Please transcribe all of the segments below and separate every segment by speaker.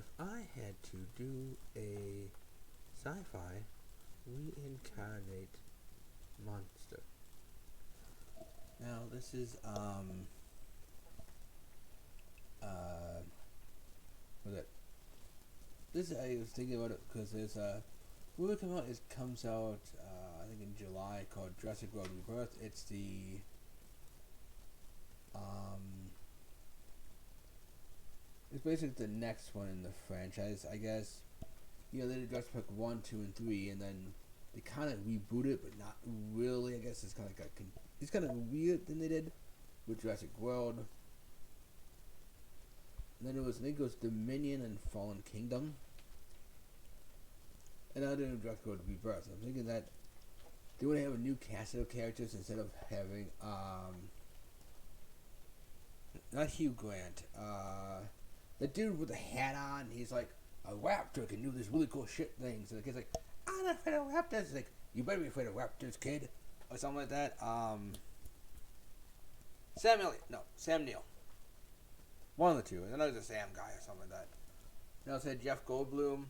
Speaker 1: if I had to do a sci-fi reincarnate monster. Now this is what is it? This I was thinking about it because there's a movie comes out I think in July called Jurassic World Rebirth. It's the it's basically the next one in the franchise, I guess. You know, they did Jurassic Park 1, 2, and 3, and then they kind of rebooted it, but not really. I guess it's kind of it's kind of weird than they did with Jurassic World. And then I think it was Dominion and Fallen Kingdom. And now they're doing Jurassic World Rebirth. I'm thinking that they want to have a new cast of characters instead of having not Hugh Grant. The dude with the hat on, he's like, a raptor can do this really cool shit thing. So the kid's like, I'm not afraid of raptors. He's like, you better be afraid of raptors, kid. Or something like that. Sam Neill. One of the two. And then I was a Sam guy or something like that. They also had Jeff Goldblum.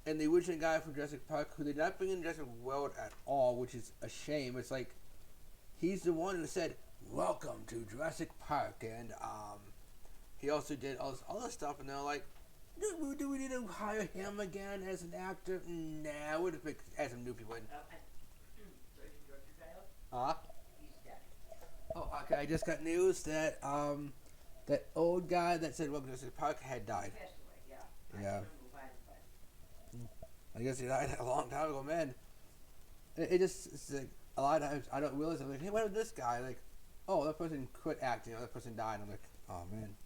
Speaker 1: And the original guy from Jurassic Park, who did not bring in Jurassic World at all, which is a shame. It's like, he's the one who said, welcome to Jurassic Park. And he also did all this other stuff. And they're like, do we need to hire him again as an actor? Nah, we'll just add some new people in. Oh, okay. I just got news that that old guy that said welcome to Jurassic Park had died. Yeah. I guess he died a long time ago, man. It's like a lot of times I don't realize. I'm like, hey, what happened to this guy? Like, oh, that person quit acting. Or that person died. I'm like, oh man.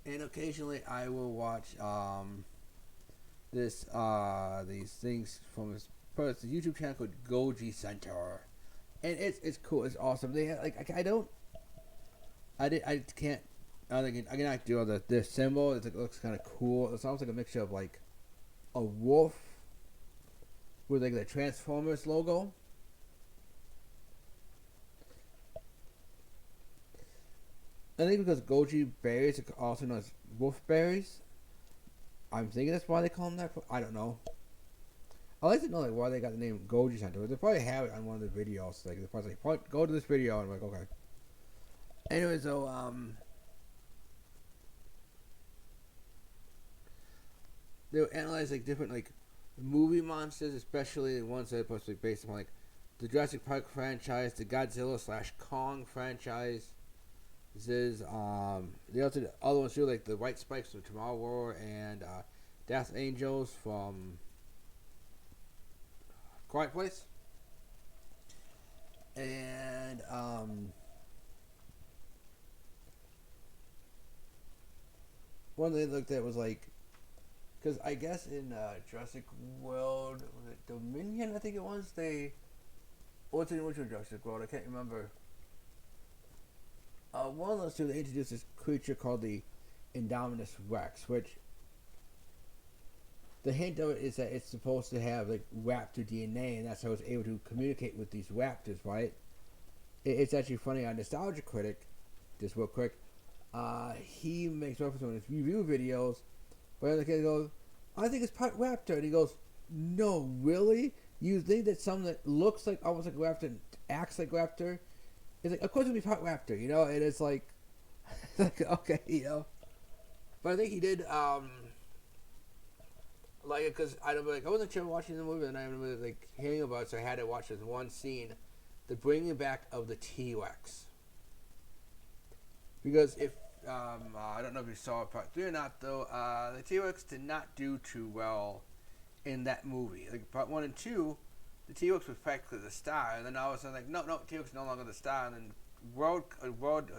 Speaker 1: And occasionally I will watch these things from this YouTube channel called Goji Center, and it's cool. It's awesome. They have, like I cannot do all the symbol. It looks kind of cool. It's almost like a mixture of like a wolf with like the Transformers logo. I think because goji berries are also known as wolf berries. I'm thinking that's why they call them that. I don't know. I like to know like why they got the name Goji Center. They probably have it on one of the videos. Like they're probably like, go to this video, and I'm like, okay. Anyway, so they'll analyze like different like movie monsters, especially the ones that are supposed to be based on like the Jurassic Park franchise, the Godzilla/Kong franchise. This is they also did other ones too, like the White Spikes from Tomorrow War and Death Angels from Quiet Place. And one they looked at was like, because I guess in Jurassic World, was it Dominion? I think it was. What's in which one Jurassic World? I can't remember. One of those two, they introduced this creature called the Indominus Rex, which the hint of it is that it's supposed to have like raptor DNA, and that's how it's able to communicate with these raptors, right? It's actually funny on Nostalgia Critic, just real quick, he makes reference on his review videos where the kid goes, I think it's part raptor, and he goes, no, really? You think that something that looks like almost like a raptor and acts like raptor? It's like, of course it'll be part raptor, you know, and it's like, okay, you know. But I think he did, like it, because I wasn't sure watching the movie, and I remember, like, hearing about it, so I had to watch this one scene, the bringing back of the T-Rex. Because if, I don't know if you saw part 3 or not, though, the T-Rex did not do too well in that movie. Like, part 1 and 2, the T-Rex was practically the star, and then all of a sudden, like, no, T-Rex is no longer the star, and then World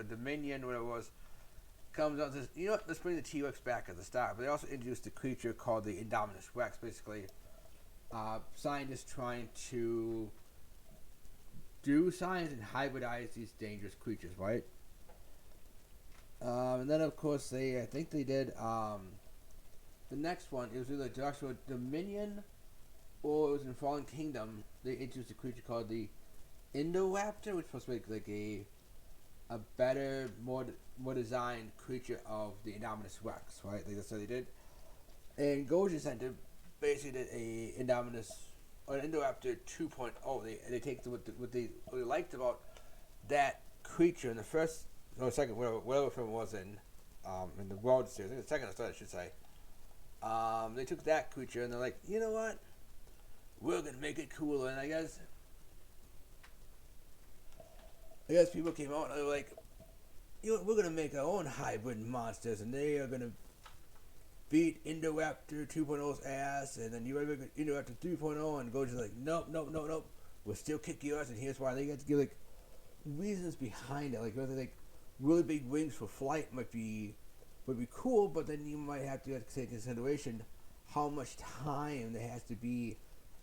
Speaker 1: Dominion, whatever it was, comes out and says, you know what, let's bring the T-Rex back as the star. But they also introduced a creature called the Indominus Rex, basically, scientists trying to do science and hybridize these dangerous creatures, right? And then, of course, I think they did, the next one, it was either Jurassic Dominion well, it was in Fallen Kingdom. They introduced a creature called the Indoraptor, which was supposed to make like a better, more designed creature of the Indominus Rex, right? Like that's what they did. And Goji Center basically did a Indominus or an Indoraptor 2.0. They take what they liked about that creature in the first or second whatever film it was in the World Series. I think the second or third, I should say. They took that creature and they're like, you know what? We're gonna make it cooler. And I guess people came out and they were like, you know, we're gonna make our own hybrid monsters, and they are gonna beat Indoraptor 2.0's ass, and then you ever get Indoraptor 3.0, and Goji's like, nope, we'll still kick your ass, and here's why. They got to give like reasons behind it, like whether like really big wings for flight would be cool, but then you might have to take into consideration how much time there has to be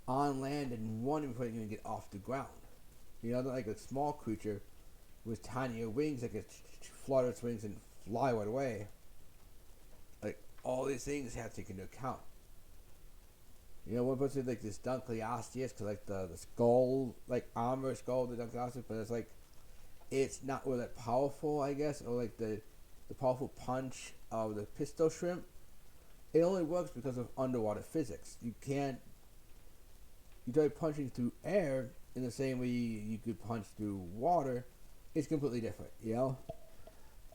Speaker 1: on land and running before you can get off the ground. You know, like a small creature with tinier wings that can flutter its wings and fly right away. Like, all these things have to take into account. You know, one person like this Dunkleosteus, cause like the skull, like armor skull of the Dunkleosteus, but it's like, it's not really that powerful, I guess, or like the powerful punch of the pistol shrimp. It only works because of underwater physics. You try punching through air in the same way you could punch through water. It's completely different, you know?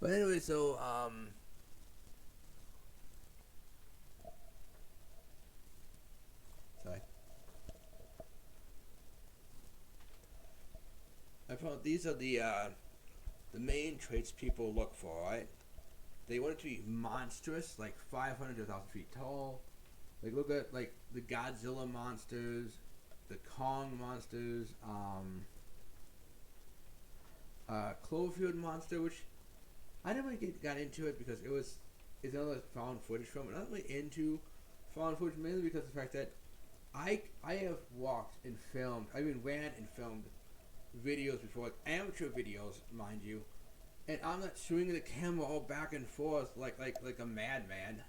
Speaker 1: But anyway, so, sorry. I found these are the main traits people look for, right? They want it to be monstrous, like 500 to 1,000 feet tall. Like, look at, like, the Godzilla monsters, the Kong monsters, Cloverfield monster, which I never got into it because it's another found footage film. I'm not really into found footage mainly because of the fact that I have walked and filmed, I mean ran and filmed videos before, like amateur videos, mind you, and I'm not swinging the camera all back and forth like a madman.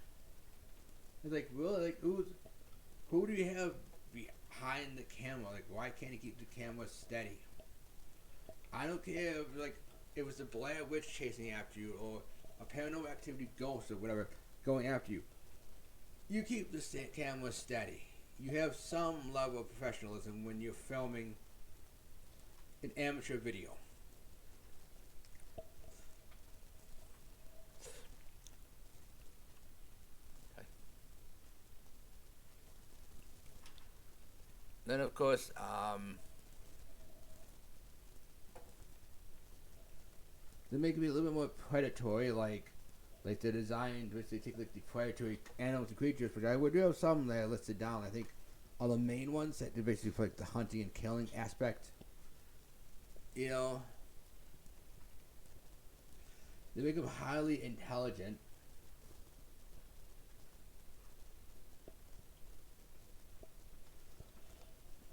Speaker 1: It's like, really, like who do you have behind the camera? Like, why can't he keep the camera steady? I don't care if it's a Blair Witch chasing after you or a Paranormal Activity ghost or whatever going after you. You keep the camera steady. You have some level of professionalism when you're filming an amateur video. Okay. Then of course, they make it be a little bit more predatory, like the design, which they take like the predatory animals and creatures, which I would do have some there listed down. I think all the main ones that do basically for like the hunting and killing aspect. You know, they make them highly intelligent.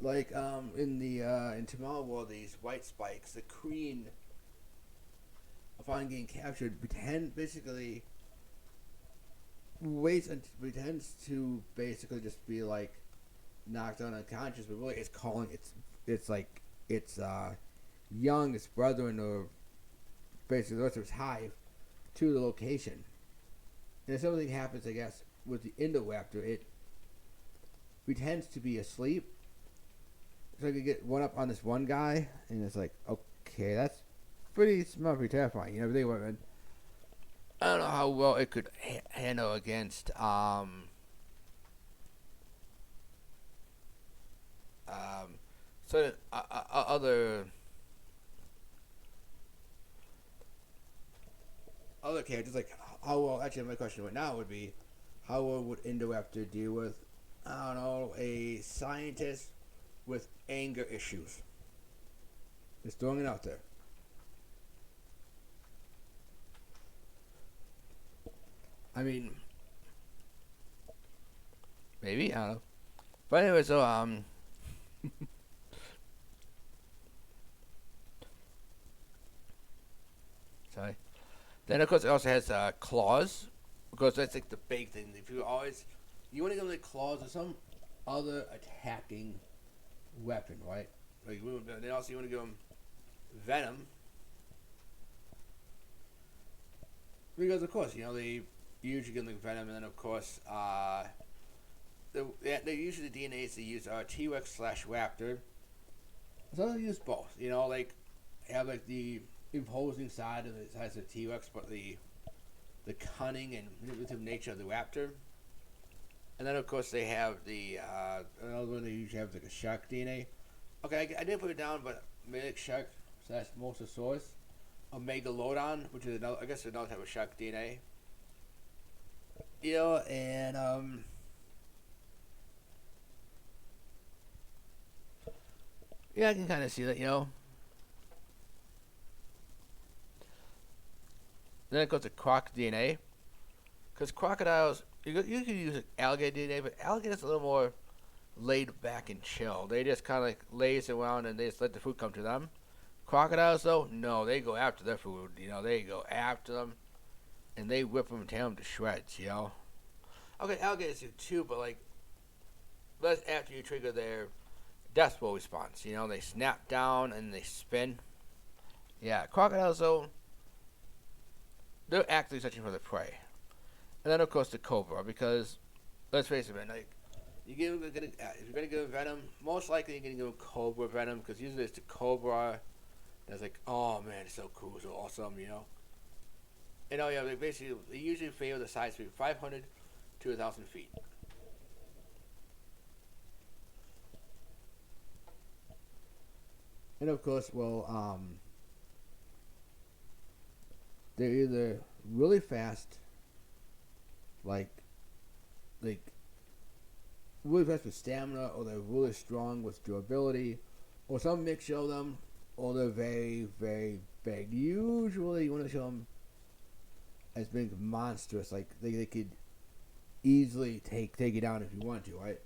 Speaker 1: Like in Tomorrow World, these white spikes, the queen upon getting captured basically pretends to basically just be like knocked out unconscious, but really it's calling it's youngest brethren or basically the rest of his hive to the location. And if something happens, I guess, with the Indoraptor, it pretends to be asleep. So I could get one up on this one guy, and it's like, okay, that's pretty smart, pretty terrifying. You know, they were. I don't know how well it could handle against other characters. Like, how well? Actually, my question right now would be, how well would Indoraptor deal with, I don't know, a scientist with anger issues? Just throwing it out there. I mean, maybe, I don't know. But anyway, so sorry. Then of course it also has claws, because that's like the big thing. If you want to go like claws or something, other attacking weapon, right? Like then also you want to give them venom because of course they usually give them venom, and then of course they usually the DNAs they use are T-Rex slash Raptor. So they use both. Like have like the imposing side of the size of T-Rex, but the cunning and manipulative nature of the Raptor. And then of course they have the another one they usually have like a shark DNA. Okay, I didn't put it down, but Medic Shark slash Mosasaurus, a Megalodon, which is another, I guess another type of shark DNA. And yeah, I can kind of see that. Then it goes to croc DNA, because crocodiles you can use alligator DNA, but alligators a little more laid back and chill. They just kind of like laze around and they just let the food come to them. Crocodiles, though, no, they go after their food. They go after them and they whip them and tear them to shreds. Okay, alligators do too, but like that's after you trigger their death roll response. They snap down and they spin. Yeah, crocodiles, though, they're actively searching for the prey. And then of course the cobra, because let's face it, man, like if you're gonna give venom, most likely you're gonna give cobra venom, because usually it's the cobra that's like, oh man, it's so cool, so awesome. And yeah, they usually favor the size between 500 to 1,000 feet. And of course, they're either really fast, like really fast with stamina, or they're really strong with durability, or some mix of them, or they're very, very big. Usually, you want to show them as being monstrous, like they could easily take you down if you want to, right?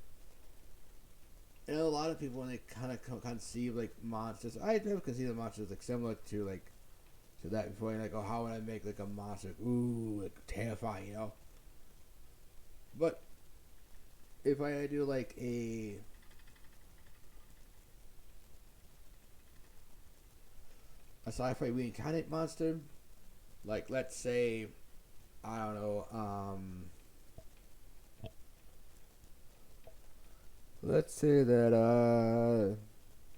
Speaker 1: And a lot of people, when they kind of conceive like monsters, I never consider monsters like similar to that before. You're like, oh, how would I make like a monster? Ooh, like terrifying, But if I do like a Sci Fi Reincarnate Monster, like let's say, I don't know, let's say that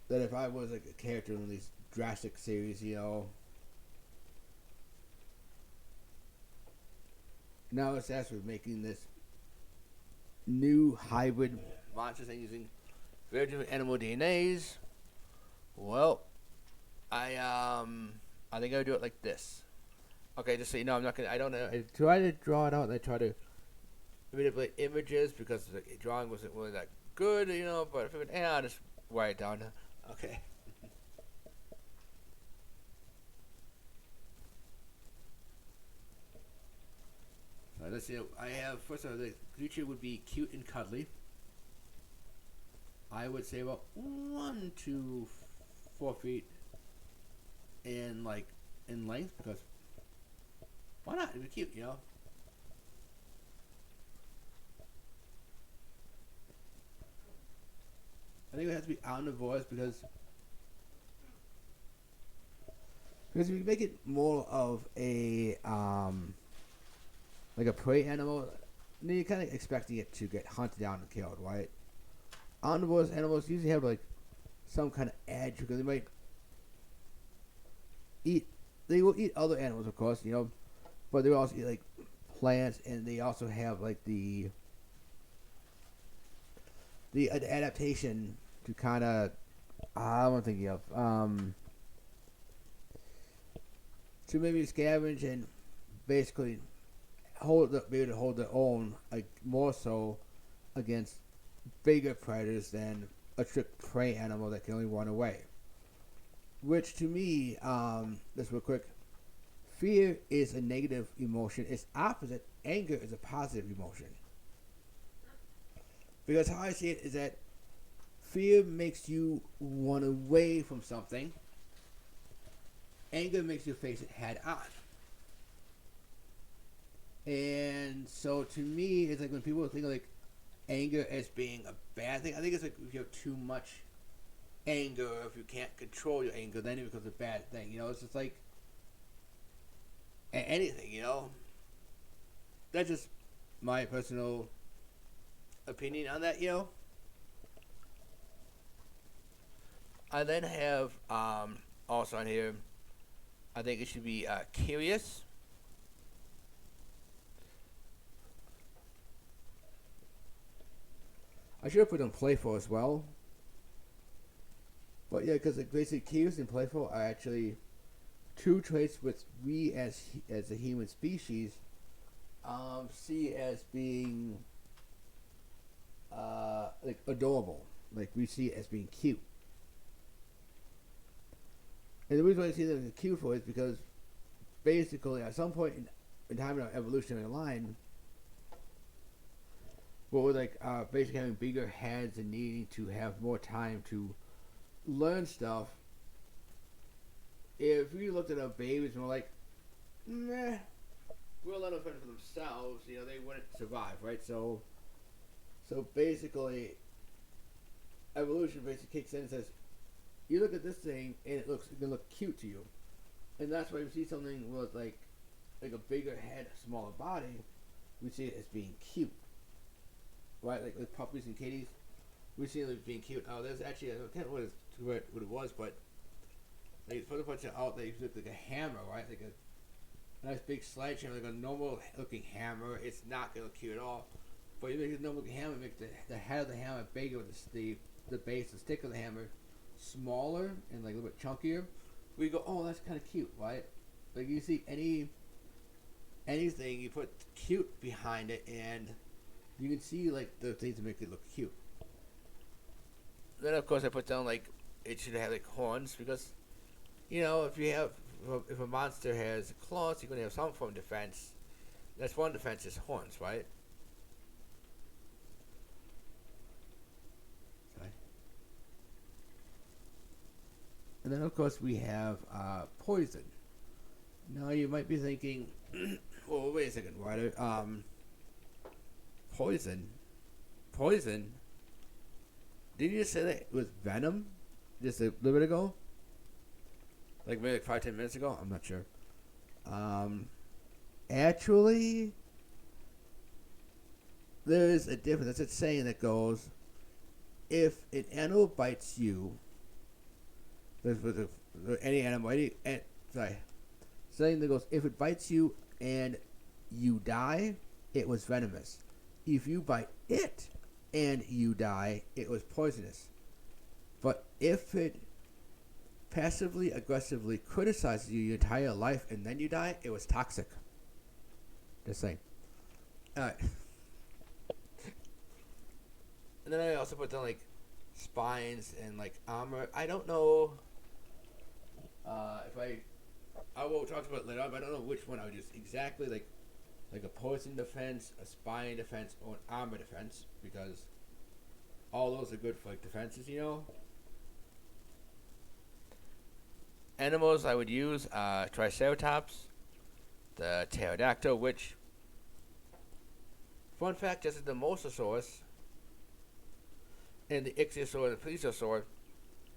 Speaker 1: if I was like a character in these Jurassic series, now it's tasked with making this new hybrid monsters and using very different animal DNAs. Well, I think I would do it like this. Okay, just so you know, I'm not gonna. I don't know. I try to draw it out, and I try to manipulate images because the drawing wasn't really that good, But if I'll just write it down. Okay. Let's see. I have first of all, the creature would be cute and cuddly. I would say about 1 to 4 feet in length, because why not? It'd be cute, I think it has to be omnivorous because if you make it more of a like a prey animal, then you're kind of expecting it to get hunted down and killed, right? Omnivorous animals usually have like some kind of edge because they might eat. They will eat other animals, of course, but they will also eat like plants, and they also have like the adaptation to kind of I'm thinking of to maybe scavenge and basically be able to hold their own, like more so against bigger predators than a strict prey animal that can only run away. Which to me, just real quick, fear is a negative emotion. Its opposite, anger, is a positive emotion. Because how I see it is that fear makes you run away from something. Anger makes you face it head on. And so to me, it's like when people think of like anger as being a bad thing. I think it's like if you have too much anger, or if you can't control your anger, then it becomes a bad thing. You know, it's just like anything. You know, that's just my personal opinion on that. You know, I then have also on here. I think it should be curious. I should have put on playful as well. But yeah, because like, basically curious and playful are actually two traits which we as a human species see as being like adorable. Like we see it as being cute. And the reason why I see them as cute for is because basically at some point in time in our evolutionary line, what we're like basically having bigger heads and needing to have more time to learn stuff. If we looked at our babies and we're like, meh, we'll let them fend for themselves, you know, they wouldn't survive, right? So basically, evolution basically kicks in and says, you look at this thing and it's gonna look cute to you, and that's why we see something with like a bigger head, a smaller body, we see it as being cute. Right, like with puppies and kitties, we see them being cute. Oh, there's actually I can't remember what it was, but they put a bunch of out. They look like a hammer, right? Like a nice big sledgehammer, like a normal looking hammer. It's not gonna look cute at all. But you make a normal looking hammer, make the head of the hammer bigger, with the base, the stick of the hammer smaller and like a little bit chunkier. We go, oh, that's kind of cute, right? Like you see anything, you put cute behind it, and you can see like the things that make it look cute. Then of course I put down like it should have like horns, because you know if a monster has claws, you're gonna have some form of defense. That's one defense is horns, right? Sorry. And then of course we have poison. Now you might be thinking, well, wait a second, Ryder. Poison? Didn't you just say that it was venom just a little bit ago? Like maybe like 5-10 minutes ago? I'm not sure. Actually, there is a difference. That's a saying that goes, if an animal bites you, any animal, saying that goes, if it bites you and you die, it was venomous. If you bite it and you die, it was poisonous. But if it passively aggressively criticizes you your entire life and then you die, it was toxic. Just saying. Alright. And then I also put down like spines and like armor. I don't know if I will talk about it later on, but I don't know which one I would use exactly, like a poison defense, a spine defense, or an armor defense, because all those are good for like defenses, you know. Animals I would use Triceratops, the pterodactyl, which, fun fact, just as the Mosasaurus and the Ichthyosaur and the Plesiosaur,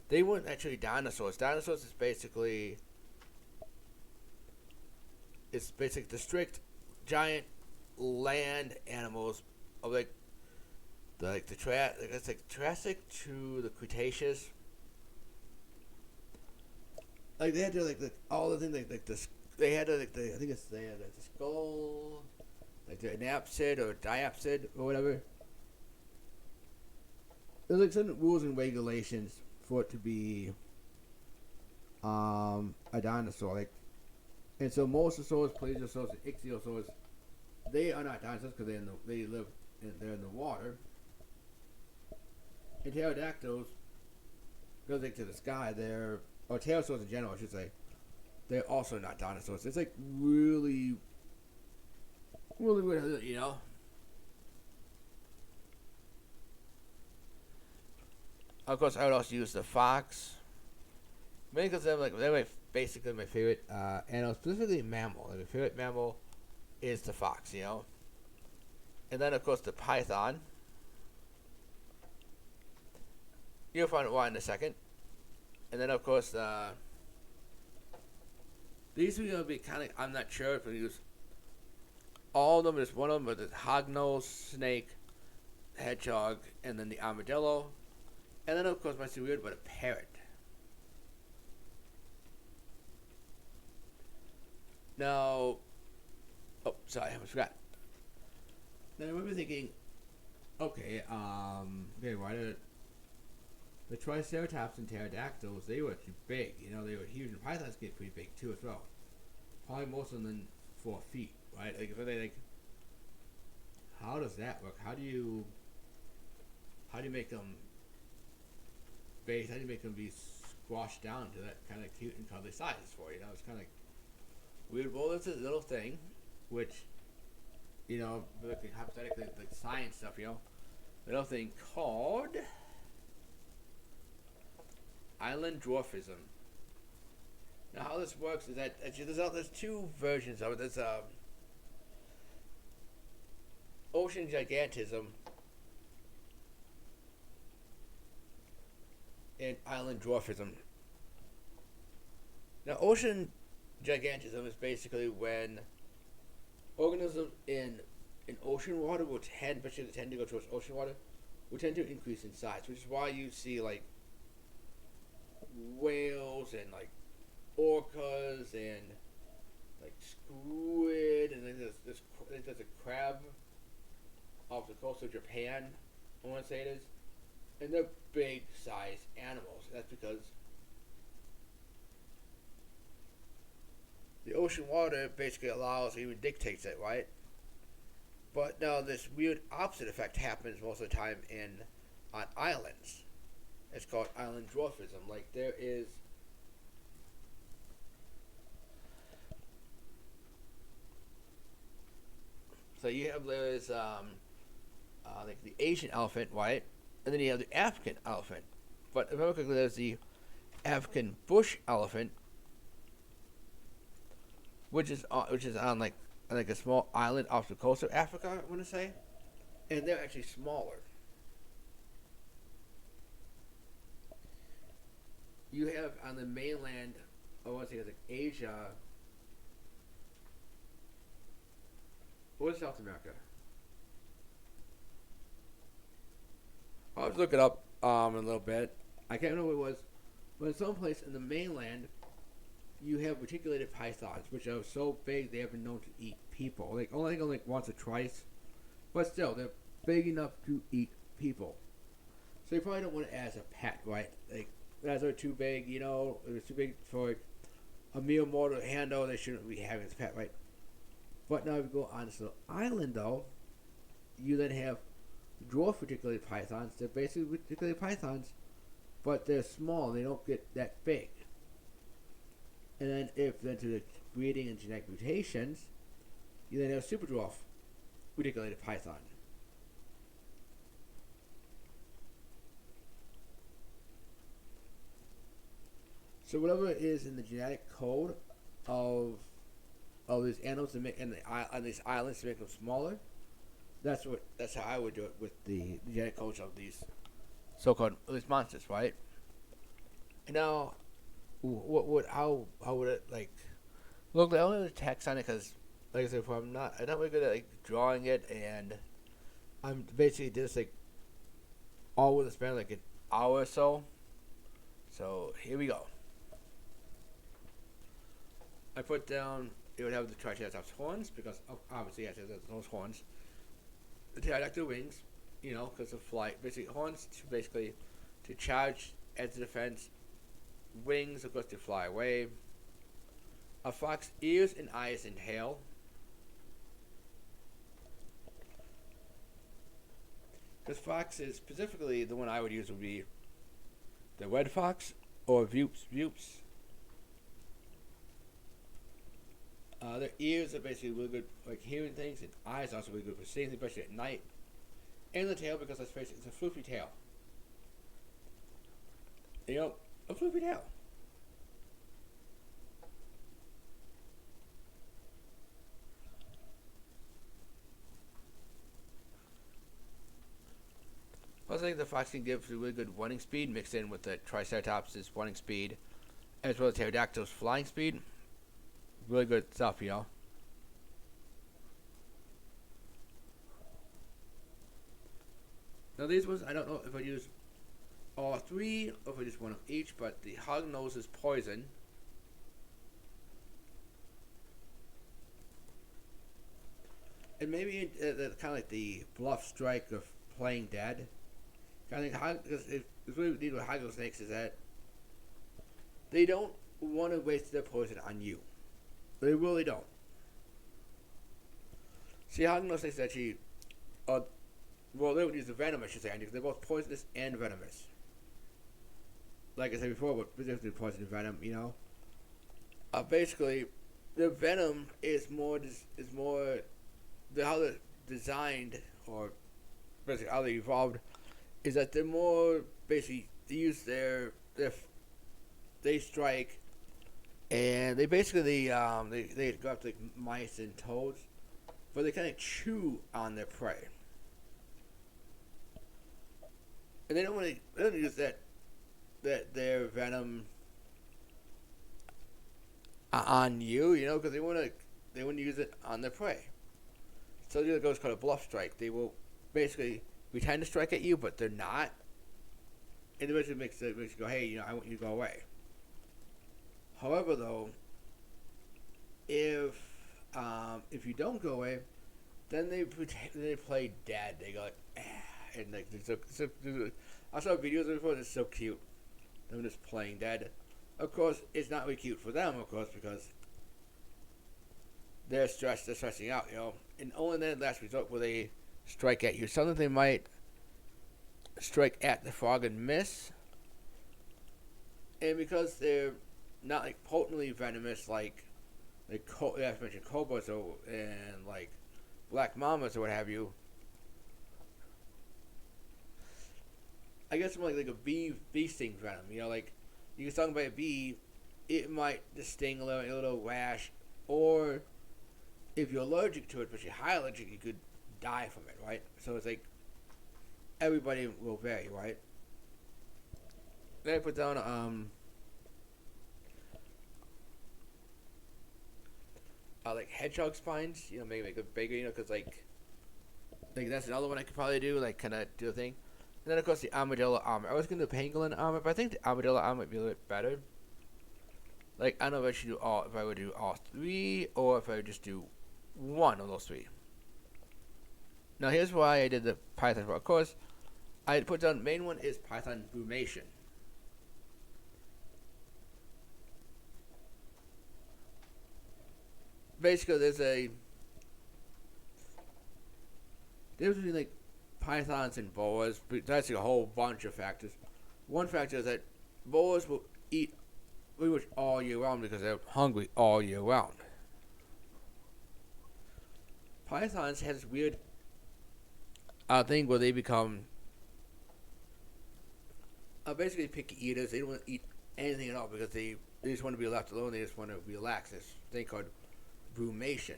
Speaker 1: they weren't actually dinosaurs. Dinosaurs is basically the strict giant land animals of like Jurassic to the Cretaceous. Like they had to all the things they had to I think they had the skull, like the anapsid or diapsid or whatever. There's like certain rules and regulations for it to be a dinosaur, like, and so mosasaurs, plesiosaurs, and ichthyosaurs, they are not dinosaurs because they're in the water. And pterodactyls, goes like to the sky, or pterosaurs in general, I should say, they're also not dinosaurs. It's like really, really weird, you know. Of course, I would also use the fox. Mainly because they're basically my favorite animal, specifically mammal. Like my favorite mammal is the fox, you know. And then of course the python. You'll find why in a second. And then, of course, these are going to be kind of, I'm not sure if we use all of them. There's one of them, but the hognose, snake, hedgehog, and then the armadillo. And then, of course, might seem weird, but a parrot. Now, oh, sorry, I forgot. Now, I remember thinking, okay, why did the Triceratops and pterodactyls, they were too big, they were huge, and pythons get pretty big too as well. Probably most of them 4 feet, right? Like, if they like, how does that work? How do you make them base? How do you make them be squashed down to that kind of cute and cuddly sizes for? It's kind of weird. Well, there's this little thing, which, looking hypothetically, like science stuff, little thing called island dwarfism. Now, how this works is that actually there's 2 versions of it. There's ocean gigantism and island dwarfism. Now, ocean gigantism is basically when organisms in ocean water will tend, especially they tend to go towards ocean water, will tend to increase in size, which is why you see like whales and like orcas and like squid, and then there's a crab off the coast of Japan, I want to say it is, and they're big size animals. That's because the ocean water basically allows, even dictates it, right? But now this weird opposite effect happens most of the time on islands. It's called island dwarfism. Like there is so you have like the Asian elephant, right? And then you have the African elephant. But remember quickly, there's the African bush elephant, which is on like a small island off the coast of Africa, I want to say, and they're actually smaller. You have on the mainland, I want to say like Asia. What is South America? I'll have to look it up in a little bit. I can't remember what it was, but in some place in the mainland, you have reticulated pythons, which are so big they have been known to eat people. Like only once or twice, but still they're big enough to eat people. So you probably don't want it as a pet, right? Like as they're too big, they're too big for a mere mortal to handle. They shouldn't be having as a pet, right? But now if you go on this little island, though, you then have dwarf reticulated pythons. They're basically reticulated pythons, but they're small. They don't get that big. And then if then to the breeding and genetic mutations, you then have super dwarf reticulated python. So whatever is in the genetic code of these animals to make on these islands to make them smaller, that's how I would do it with the genetic codes of these so-called these monsters, right? And now, how would it like look? I only have the text on it because, like I said before, I'm not really good at like drawing it, and I'm basically just like all within the span of like an hour or so. So here we go. I put down it would have the Triceratops horns because obviously it has those horns. The pterodactyl wings, because of flight. Basically horns to charge as a defense. Wings, of course, to fly away. A fox ears and eyes and tail. Because fox is specifically the one I would use would be the red fox or Vupes. Their ears are basically really good for like hearing things, and eyes are also really good for seeing things, especially at night. And the tail, because let's face it, it's a floofy tail. A floofy tail. Plus, think the fox can give really good running speed mixed in with the Triceratops' running speed, as well as Pterodactyl's flying speed. Really good stuff, you know. Now these ones, I don't know if I use all three or if I just one of each, but the hognose is poison. And maybe kind of like the bluff strike of playing dead. I think it's really neat with hoggle snakes is that they don't want to waste their poison on you. They really don't. See, hoggle snakes actually, well, they would use the venom, I should say, because they're both poisonous and venomous. Like I said before, but particularly poison and venom, you know. Basically, the venom is more how they're designed, or basically how they evolved, is that they're more basically they use they strike, and they basically they go after like mice and toads, but they kind of chew on their prey, and they don't use that their venom on you, you know, because they want to use it on their prey. So the other goes called a bluff strike. They will basically pretend to strike at you, but they're not. And it basically makes you go, hey, you know, I want you to go away. However, though, if you don't go away, then they play dead. They go like, and like I saw videos of it before. It's so cute. Them just playing dead. Of course, it's not really cute for them, of course, because they're stressed. They're stressing out, you know. And only then, last resort, will they strike at you. Sometimes they might strike at the frog and miss. And because they're not like potently venomous, like I mentioned cobras and like black mamas or what have you. I guess more like a bee sting venom. You know, like you can stung by a bee, it might just sting a little rash, or if you're allergic to it, but you're high allergic, you could die from it, right? So it's like everybody will vary, right? Then I put down like hedgehog spines, you know, make it bigger, you know, because like that's another one I could probably do, like kind of do a thing. And then of course the armadillo armor. I was gonna do pangolin armor, but I think the armadillo armor would be a little bit better. Like I don't know if I would do all three, or if I would just do one of those three. Now here's why I did the python. Of course, I put down the main one is python brumation. Basically, there's a difference between like pythons and boas, but that's a whole bunch of factors. One factor is that boas will eat pretty much all year round because they're hungry all year round. Pythons have this weird thing where they become basically picky eaters. They don't want to eat anything at all because they just want to be left alone. They just want to relax. This thing called brumation.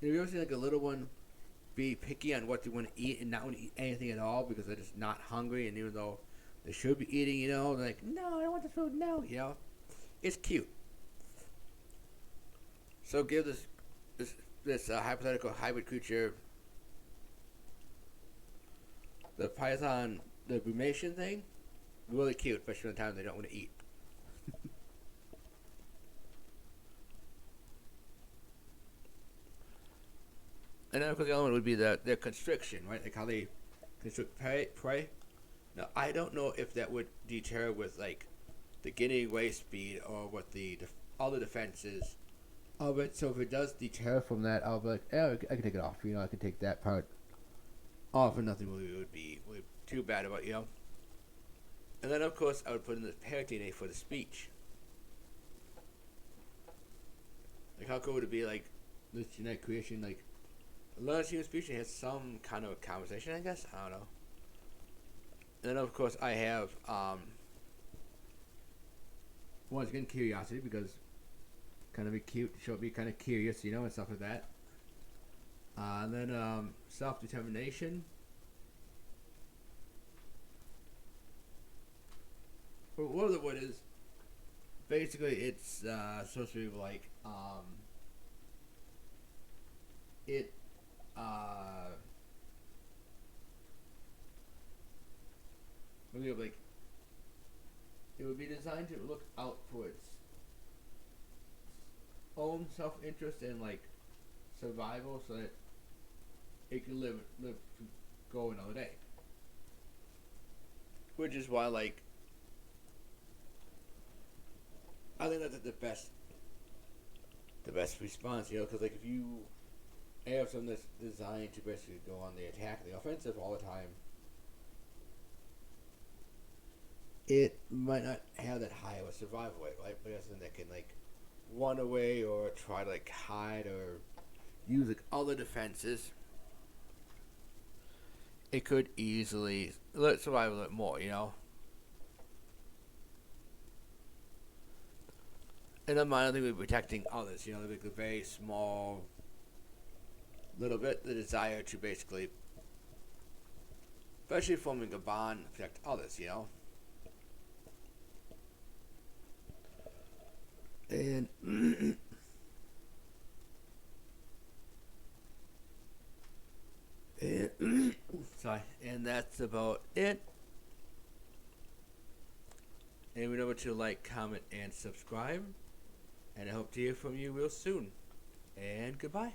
Speaker 1: Have you ever seen like a little one be picky on what they want to eat and not want to eat anything at all because they're just not hungry, and even though they should be eating, you know, they're like, no, I don't want the food, no, you know? It's cute. So give this hypothetical hybrid creature the python, the brumation thing, really cute, especially when the time they don't want to eat. And then of course the other one would be their constriction, right? Like how they constrict prey. Now I don't know if that would deter with like the getting away speed or what the other defenses of it. So if it does deter from that, I'll be like, oh, I can take it off. You know, I can take that part off, and nothing really would be too bad about, you know. And then of course I would put in the parrot DNA for the speech. Like how cool would it be, like this genetic creation, like a lot of human species has some kind of conversation, I guess. I don't know. And then of course I have once again curiosity, because kind of be cute, show be kind of curious, you know, and stuff like that. And then self-determination. But what the word is, basically it's supposed to be like it like it would be designed to look out for its own self-interest and like survival, so that it can live to go another day. Which is why, like, I think that's the best response, you know, because like if you have something that's designed to basically go on the attack, the offensive all the time, it might not have that high of a survival rate, right? But it's something that can like run away or try to like hide or use like other defenses. It could easily let survive a little more, you know. And then I think we're protecting others, you know, like a very small little bit, the desire to basically, especially forming a bond, protect others, you know. And sorry, and that's about it. And remember to like, comment, and subscribe. And I hope to hear from you real soon. And goodbye.